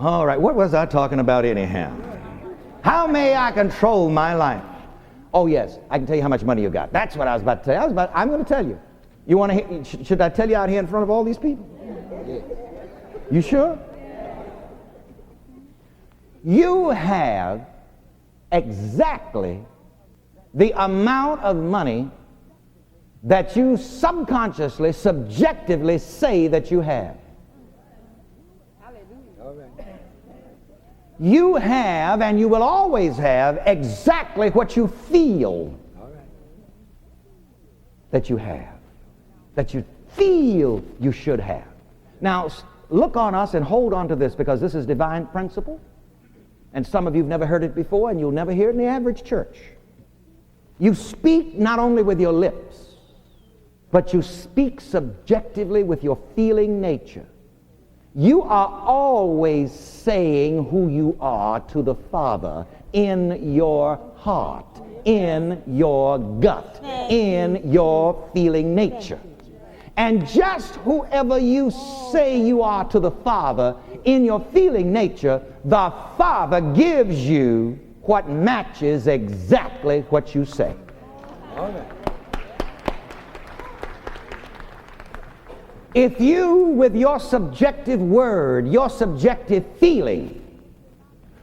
All right, what was I talking about anyhow? How may I control my life? Oh yes, I can tell you how much money you got. That's what I was about to tell you. I'm going to tell you. You want to? Should I tell you out here in front of all these people? You sure? You have exactly the amount of money that you subconsciously, subjectively say that you have. You have, and you will always have, exactly what you feel that you have, that you feel you should have. Now, look on us and hold on to this, because this is divine principle, and some of you have never heard it before, and you'll never hear it in the average church. You speak not only with your lips, but you speak subjectively with your feeling nature. You are always saying who you are to the Father in your heart, in your gut, in your feeling nature. And just whoever you say you are to the Father in your feeling nature, the Father gives you what matches exactly what you say. If you, with your subjective word, your subjective feeling,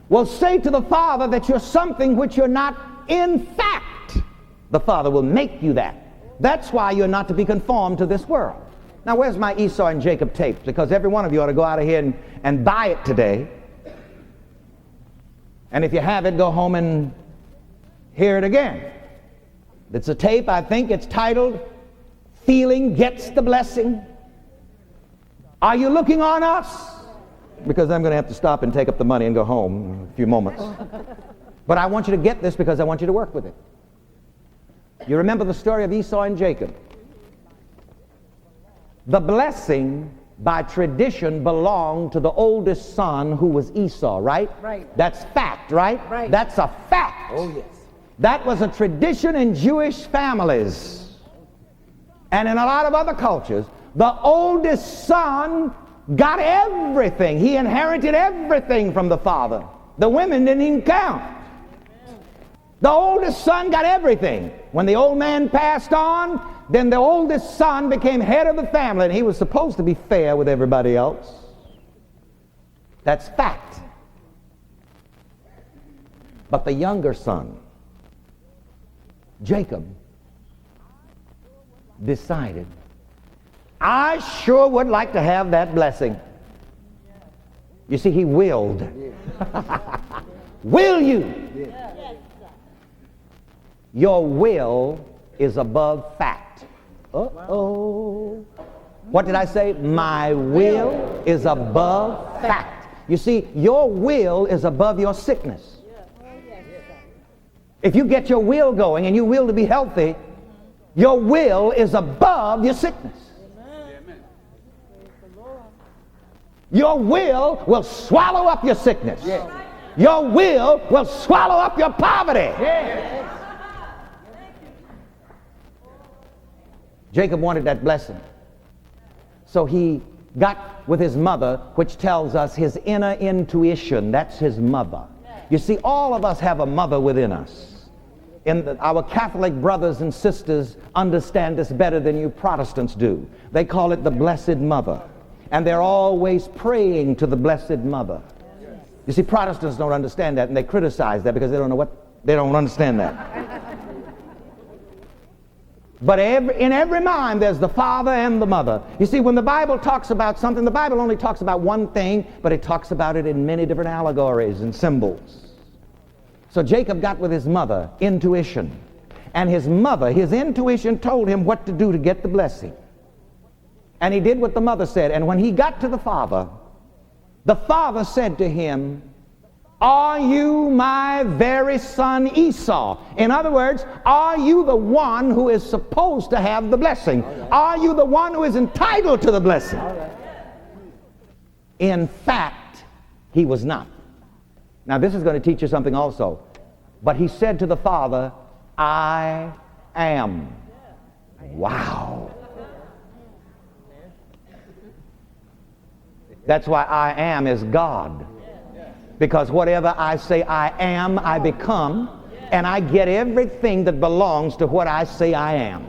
will say to the Father that you're something which you're not, in fact, the Father will make you that. That's why you're not to be conformed to this world. Now, where's my Esau and Jacob tapes? Because every one of you ought to go out of here and buy it today. And if you have it, go home and hear it again. It's a tape, I think it's titled, Feeling Gets the Blessing. Are you looking on us? Because I'm going to have to stop and take up the money and go home in a few moments. But I want you to get this, because I want you to work with it. You remember the story of Esau and Jacob. The blessing by tradition belonged to the oldest son, who was Esau, right? Right. That's fact, right? Right. That's a fact. Oh, yes. That was a tradition in Jewish families and in a lot of other cultures. The oldest son got everything. He inherited everything from the father. The women didn't even count. The oldest son got everything. When the old man passed on, then the oldest son became head of the family, and he was supposed to be fair with everybody else. That's fact. But the younger son, Jacob, decided, I sure would like to have that blessing. You see, he willed. Will you? Your will is above fact. Uh-oh. What did I say? My will is above fact. You see, your will is above your sickness. If you get your will going and you will to be healthy, your will is above your sickness. Your will swallow up your sickness. Your will swallow up your poverty. Jacob wanted that blessing. So he got with his mother, which tells us his inner intuition. That's his mother. You see, all of us have a mother within us. Our Catholic brothers and sisters understand this better than you Protestants do. They call it the Blessed Mother. And they're always praying to the Blessed Mother. You see, Protestants don't understand that, and they criticize that because they don't understand that. But in every mind, there's the father and the mother. You see, when the Bible talks about something, the Bible only talks about one thing, but it talks about it in many different allegories and symbols. So Jacob got with his mother, intuition. And his mother, his intuition told him what to do to get the blessing. And he did what the mother said. And when he got to the father said to him, are you my very son Esau? In other words, are you the one who is supposed to have the blessing? Are you the one who is entitled to the blessing? In fact, he was not. Now this is going to teach you something also. But he said to the father, I am. Wow. That's why I am is God. Because whatever I say I am, I become, and I get everything that belongs to what I say I am.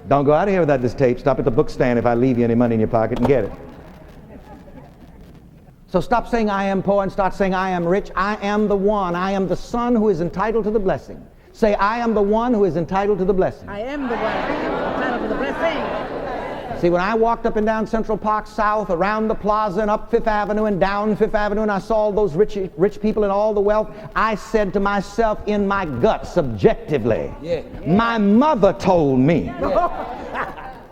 Don't go out of here without this tape. Stop at the book stand if I leave you any money in your pocket and get it. So stop saying I am poor and start saying I am rich. I am the one. I am the son who is entitled to the blessing. Say, I am the one who is entitled to the blessing. I am the one entitled to the blessing. See, when I walked up and down Central Park South, around the plaza and up Fifth Avenue and down Fifth Avenue, and I saw all those rich people and all the wealth, I said to myself in my gut, subjectively, my mother told me,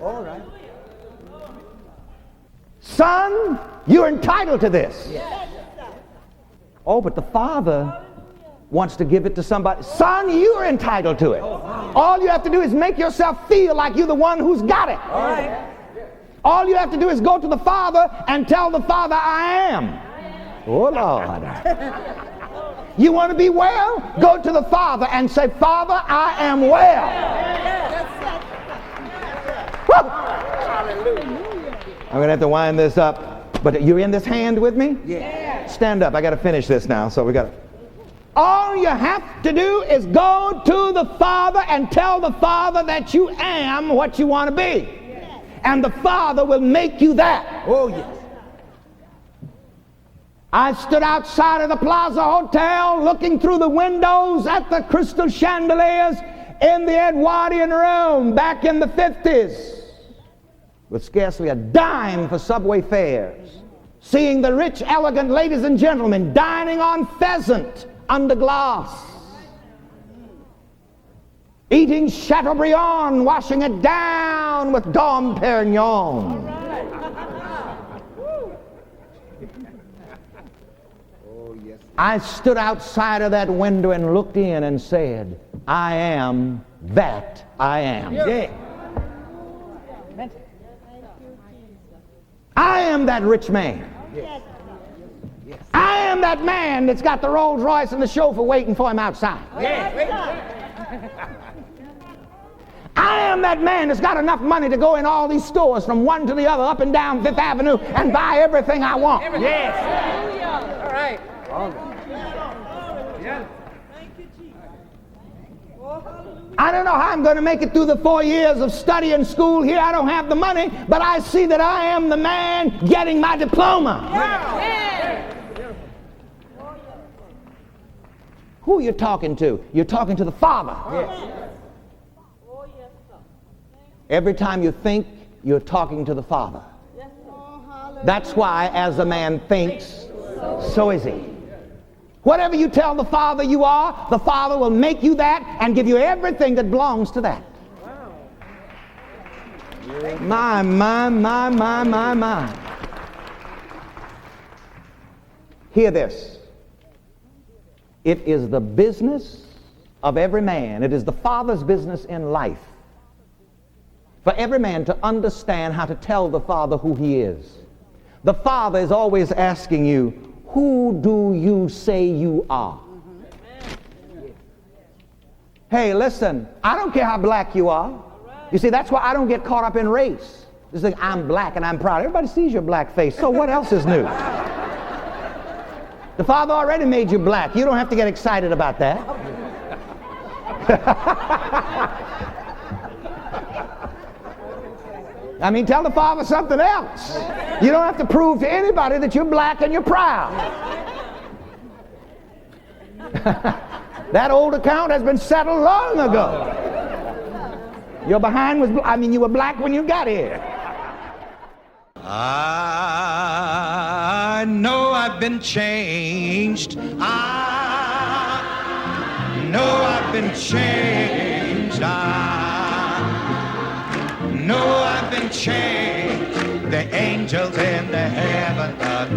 All right. son, you're entitled to this. Oh, but the father wants to give it to somebody. Son, you're entitled to it. All you have to do is make yourself feel like you're the one who's got it. All right. All you have to do is go to the Father and tell the Father, I am. Oh, Lord. You want to be well? Go to the Father and say, Father, I am well. I'm going to have to wind this up. But you're in this hand with me? Yeah. Stand up. I got to finish this now. So we got to. All you have to do is go to the Father and tell the Father that you am what you want to be. And the Father will make you that. Oh, yes. I stood outside of the Plaza Hotel looking through the windows at the crystal chandeliers in the Edwardian Room back in the 50s with scarcely a dime for subway fares, seeing the rich, elegant ladies and gentlemen dining on pheasant under glass, eating Chateaubriand, washing it down with Dom Perignon. I stood outside of that window and looked in and said, I am that I am. Yeah. I am that rich man. I am that man that's got the Rolls Royce and the chauffeur waiting for him outside. I am that man that's got enough money to go in all these stores from one to the other, up and down Fifth Avenue, and buy everything I want. Yes. All right. I don't know how I'm going to make it through the 4 years of study and school here. I don't have the money, but I see that I am the man getting my diploma. Who are you talking to? You're talking to the Father. Every time you think, you're talking to the Father. That's why as a man thinks, so is he. Whatever you tell the Father you are, the Father will make you that and give you everything that belongs to that. My. Hear this. It is the business of every man. It is the Father's business in life for every man to understand how to tell the Father who he is. The Father is always asking you, who do you say you are? Hey, listen, I don't care how black you are. You see, that's why I don't get caught up in race. Just think, I'm black and I'm proud. Everybody sees your black face, so what else is new? The Father already made you black. You don't have to get excited about that. I mean, tell the Father something else. You don't have to prove to anybody that you're black and you're proud. That old account has been settled long ago. Your behind was, you were black when you got here. I know I've been changed. I know I've been changed. I know I've been changed. The angels in the heaven are